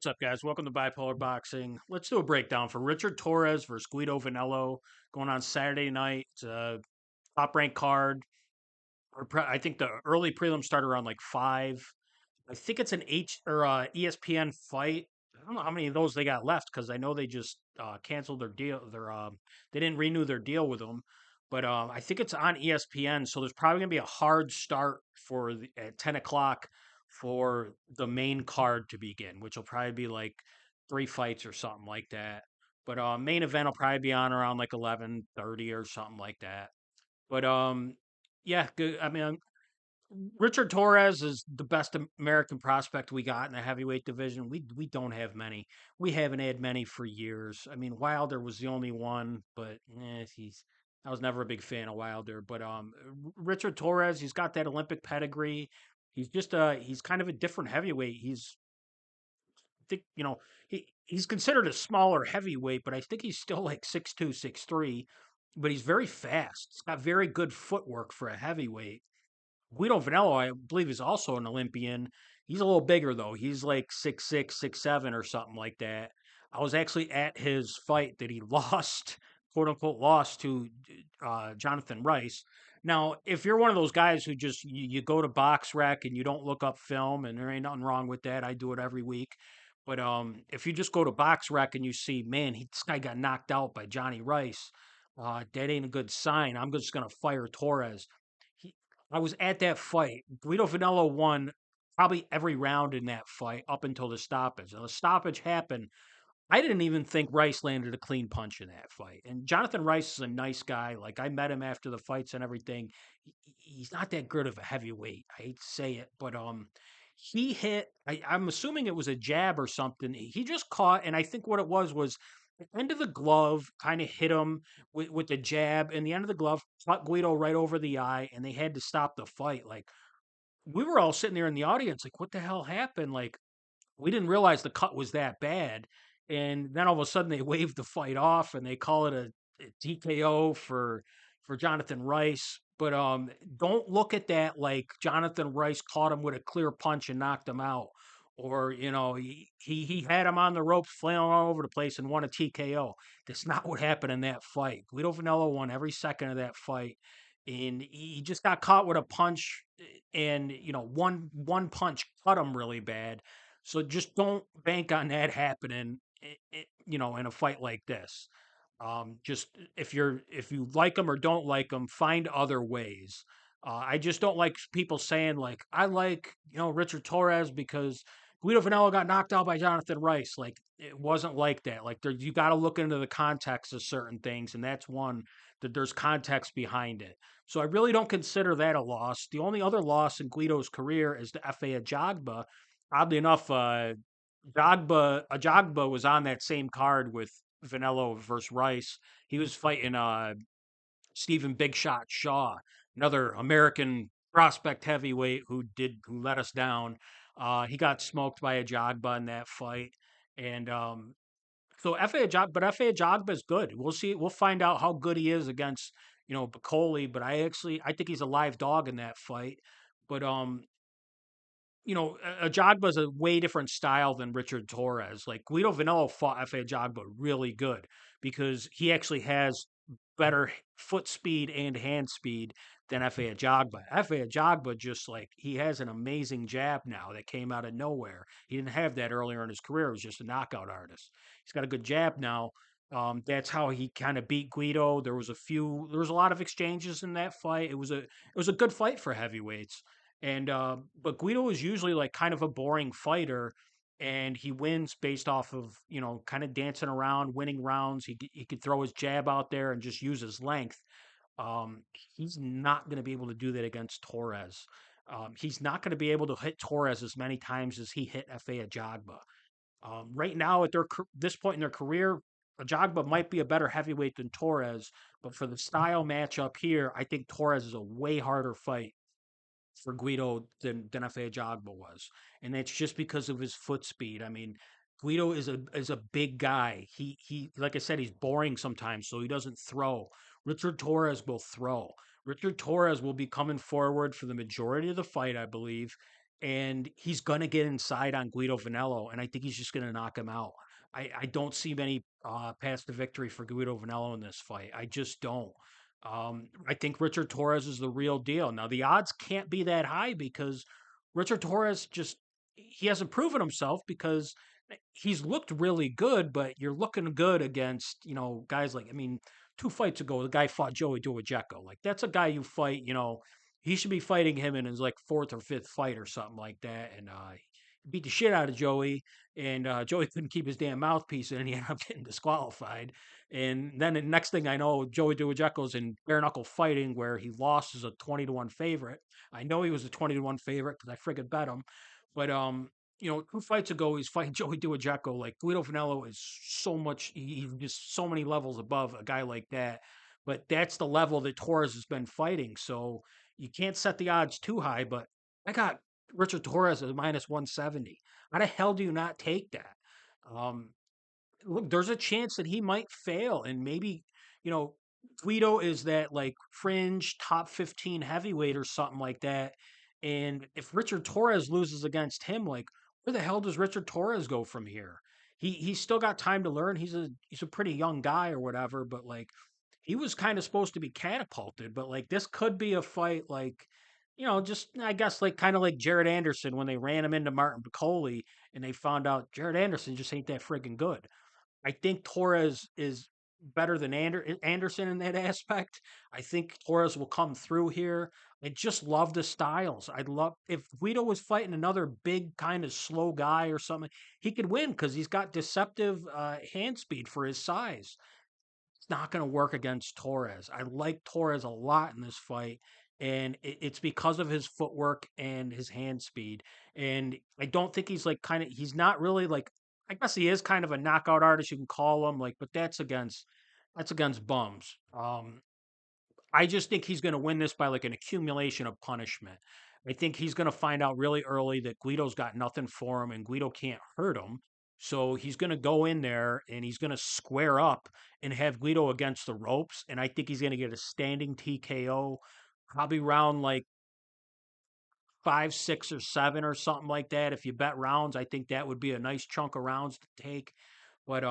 What's up, guys? Welcome to Bipolar Boxing. Let's do a breakdown for Richard Torrez versus Guido Vanello going on Saturday night. It's a top ranked card. I think the early prelim started around like 5. I think it's an ESPN fight. I don't know how many of those they got left because I know they just canceled their deal. They didn't renew their deal with them. But I think it's on ESPN, so there's probably gonna be a hard start at 10 o'clock for the main card to begin, which will probably be like 3 fights or something like that. But main event will probably be on around like 11:30 or something like that. But yeah, good. I mean, Richard Torrez is the best American prospect we got in the heavyweight division. We don't have many. We haven't had many for years. I mean, Wilder was the only one, but I was never a big fan of Wilder. But Richard Torrez, he's got that Olympic pedigree. He's kind of a different heavyweight. I think he's considered a smaller heavyweight, but I think he's still like 6'2", 6'3". But he's very fast. He's got very good footwork for a heavyweight. Guido Vanello, I believe, is also an Olympian. He's a little bigger though. He's like 6'6", 6'7", or something like that. I was actually at his fight that he lost, quote unquote, lost to Jonathan Rice. Now, if you're one of those guys who just you go to Box Rec and you don't look up film, and there ain't nothing wrong with that, I do it every week. But if you just go to Box Rec and you see, man, this guy got knocked out by Johnny Rice, that ain't a good sign. I'm just gonna fire Torres. He, I was at that fight. Guido Vanello won probably every round in that fight up until the stoppage. Now, the stoppage happened. I didn't even think Rice landed a clean punch in that fight. And Jonathan Rice is a nice guy. Like, I met him after the fights and everything. He's not that good of a heavyweight. I hate to say it, but he hit. I'm assuming it was a jab or something. He just caught, and I think what it was the end of the glove kind of hit him with the jab, and the end of the glove cut Guido right over the eye, and they had to stop the fight. Like, we were all sitting there in the audience, like, what the hell happened? Like, we didn't realize the cut was that bad. And then all of a sudden they waved the fight off and they call it a TKO for Jonathan Rice. But don't look at that like Jonathan Rice caught him with a clear punch and knocked him out. Or, he had him on the ropes flailing all over the place and won a TKO. That's not what happened in that fight. Guido Vanello won every second of that fight. And he just got caught with a punch, and one punch cut him really bad. So just don't bank on that happening, in a fight like this. Just if you like them or don't like them, find other ways. I just don't like people saying like I like Richard Torres because Guido Vanello got knocked out by Jonathan Rice. Like, it wasn't like that. Like, you got to look into the context of certain things, and that's one that there's context behind it. So I really don't consider that a loss. The only other loss in Guido's career is the FA Ajagba. Oddly enough, Ajagba was on that same card with Vanello versus Rice. He was fighting Stephen Big Shot Shaw, another American prospect heavyweight who let us down. He got smoked by Ajagba in that fight, and so FA Ajagba is good. We'll see. We'll find out how good he is against Bacoli. But I think he's a live dog in that fight. But Ajagba's a way different style than Richard Torres. Like, Guido Vanello fought F.A. Ajagba really good because he actually has better foot speed and hand speed than F.A. Ajagba. F.A. Ajagba just, like, he has an amazing jab now that came out of nowhere. He didn't have that earlier in his career. He was just a knockout artist. He's got a good jab now. That's how he kind of beat Guido. There was a lot of exchanges in that fight. It was a good fight for heavyweights. And but Guido is usually like kind of a boring fighter, and he wins based off of kind of dancing around, winning rounds. He could throw his jab out there and just use his length. Um, he's not going to be able to do that against Torres. He's not going to be able to hit Torres as many times as he hit Fa Ajagba. Right now, at this point in their career, Ajagba might be a better heavyweight than Torres, but for the style matchup here, I think Torres is a way harder fight for Guido than F.A. Jogba was, and that's just because of his foot speed. I mean, Guido is a big guy. He like I said, he's boring sometimes, so he doesn't throw. Richard Torres will throw. Richard Torres will be coming forward for the majority of the fight, I believe, and he's gonna get inside on Guido Vanello, and I think he's just gonna knock him out. I don't see many paths to victory for Guido Vanello in this fight. I just don't. I think Richard Torres is the real deal. Now the odds can't be that high because Richard Torres just he hasn't proven himself because he's looked really good, but you're looking good against, guys like, I mean, 2 fights ago, the guy fought Joey Dujacko. Like, that's a guy you fight, he should be fighting him in his like fourth or fifth fight or something like that. And he beat the shit out of Joey, and Joey couldn't keep his damn mouthpiece in, and he ended up getting disqualified. And then the next thing I know, Joey Dujacko's in bare knuckle fighting where he lost as a 20-1 favorite. I know he was a 20-1 favorite because I friggin' bet him. But 2 fights ago, he's fighting Joey Dujacko. Like Guido Finello is so much, he's just so many levels above a guy like that. But that's the level that Torres has been fighting. So you can't set the odds too high. But I got Richard Torres at minus 170. How the hell do you not take that? Um, Look, there's a chance that he might fail, and maybe, you know, Guido is that like fringe top 15 heavyweight or something like that. And if Richard Torres loses against him, like where the hell does Richard Torres go from here? He's still got time to learn. He's a pretty young guy or whatever, but like he was kind of supposed to be catapulted, but like this could be a fight like, just I guess like kind of like Jared Anderson when they ran him into Martin Piccoli and they found out Jared Anderson just ain't that friggin' good. I think Torres is better than Anderson in that aspect. I think Torres will come through here. I just love the styles. I'd love if Guido was fighting another big kind of slow guy or something, he could win because he's got deceptive hand speed for his size. It's not going to work against Torres. I like Torres a lot in this fight, and it's because of his footwork and his hand speed. And I don't think he's like he's not really like, I guess he is kind of a knockout artist, you can call him, like, but that's against bums. I just think he's going to win this by like an accumulation of punishment. I think he's going to find out really early that Guido's got nothing for him and Guido can't hurt him. So he's going to go in there and he's going to square up and have Guido against the ropes. And I think he's going to get a standing TKO, probably round like 5, 6, or 7 or something like that. If you bet rounds, I think that would be a nice chunk of rounds to take. But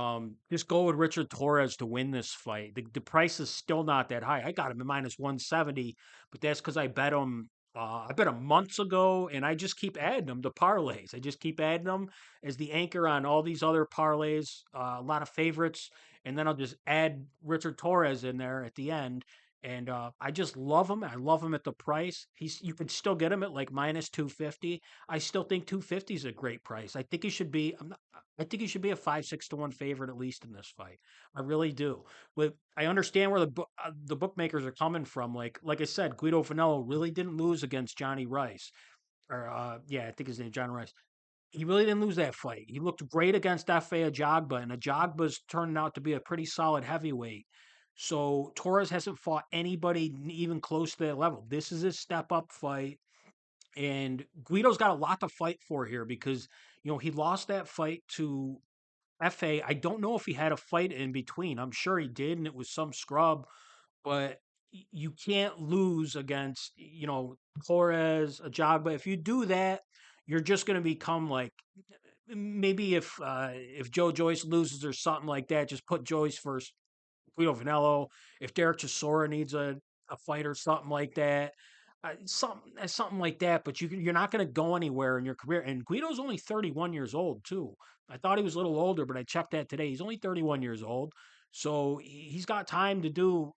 just go with Richard Torres to win this fight. The price is still not that high. I got him at minus 170, but that's because I bet him. I bet him months ago, and I just keep adding them to parlays. I just keep adding them as the anchor on all these other parlays. A lot of favorites, and then I'll just add Richard Torres in there at the end. And I just love him. I love him at the price. You can still get him at like minus 250. I still think 250 is a great price. I think he should be. I think he should be a 5, 6 to 1 favorite at least in this fight. I really do. But I understand where the bookmakers are coming from. Like I said, Guido Finello really didn't lose against Johnny Rice, or yeah, I think his name is John Rice. He really didn't lose that fight. He looked great against F.A. Ajagba, and Ajagba's turning out to be a pretty solid heavyweight. So Torres hasn't fought anybody even close to that level. This is his step up fight. And Guido's got a lot to fight for here because, he lost that fight to FA. I don't know if he had a fight in between. I'm sure he did, and it was some scrub, but you can't lose against, Torres, Ajagba. If you do that, you're just going to become like, maybe if Joe Joyce loses or something like that, just put Joyce first, Guido Vanello, if Derek Chisora needs a fight or something like that, something like that. But you're not going to go anywhere in your career. And Guido's only 31 years old too. I thought he was a little older, but I checked that today. He's only 31 years old, so he's got time to do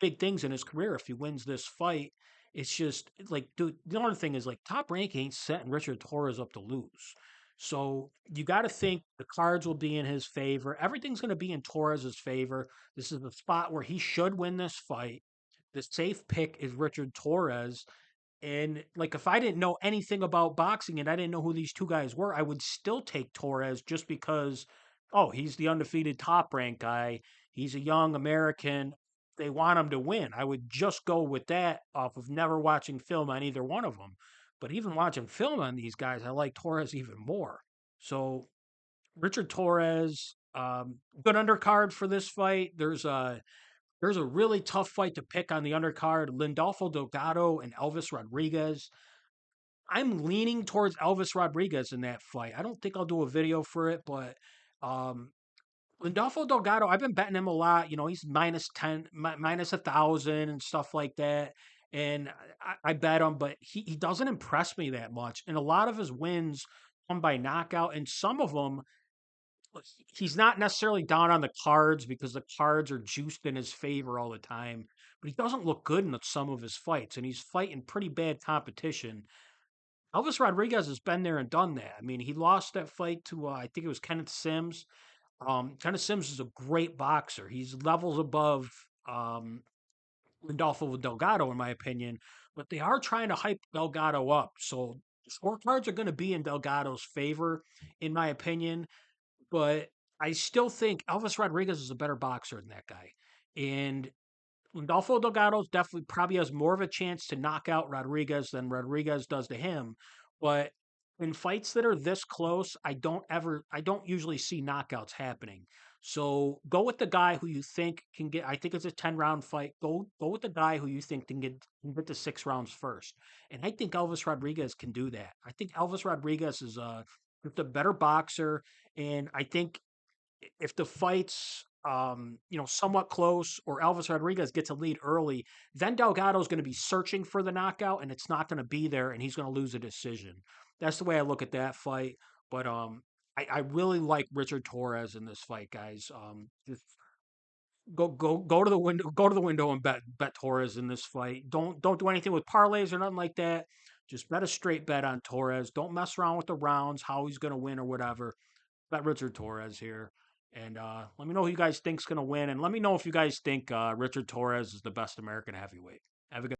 big things in his career if he wins this fight. It's just like, dude. The other thing is like Top Rank ain't setting Richard Torres up to lose. So you got to think the cards will be in his favor. Everything's going to be in Torres's favor. This is the spot where he should win this fight. The safe pick is Richard Torres. And like if I didn't know anything about boxing and I didn't know who these two guys were, I would still take Torres just because, oh, he's the undefeated top rank guy. He's a young American. They want him to win. I would just go with that off of never watching film on either one of them. But even watching film on these guys, I like Torres even more. So Richard Torres, good undercard for this fight. There's a really tough fight to pick on the undercard. Lindolfo Delgado and Elvis Rodriguez. I'm leaning towards Elvis Rodriguez in that fight. I don't think I'll do a video for it, but um, Landolfo Delgado, I've been betting him a lot. You know, he's minus 10, minus 1,000 and stuff like that. And I bet him, but he doesn't impress me that much. And a lot of his wins come by knockout, and some of them he's not necessarily down on the cards because the cards are juiced in his favor all the time. But he doesn't look good in some of his fights, and he's fighting pretty bad competition. Elvis Rodriguez has been there and done that. I mean, he lost that fight to I think it was Kenneth Sims. Kenneth Sims is a great boxer. He's levels above um, Rodolfo Delgado, in my opinion, but they are trying to hype Delgado up. So scorecards are going to be in Delgado's favor, in my opinion. But I still think Elvis Rodriguez is a better boxer than that guy. And Rodolfo Delgado definitely probably has more of a chance to knock out Rodriguez than Rodriguez does to him. But in fights that are this close, I don't usually see knockouts happening. So go with the guy who you think can get. I think it's a 10 round fight. Go with the guy who you think can get to 6 rounds first. And I think Elvis Rodriguez can do that. I think Elvis Rodriguez is just a better boxer, and I think if the fight's somewhat close or Elvis Rodriguez gets a lead early, then Delgado's going to be searching for the knockout and it's not going to be there and he's going to lose a decision. That's the way I look at that fight. But I really like Richard Torres in this fight, guys. Just go to the window, and bet Torres in this fight. Don't do anything with parlays or nothing like that. Just bet a straight bet on Torres. Don't mess around with the rounds, how he's going to win or whatever. Bet Richard Torres here. And let me know who you guys think's going to win. And let me know if you guys think Richard Torres is the best American heavyweight. Have a good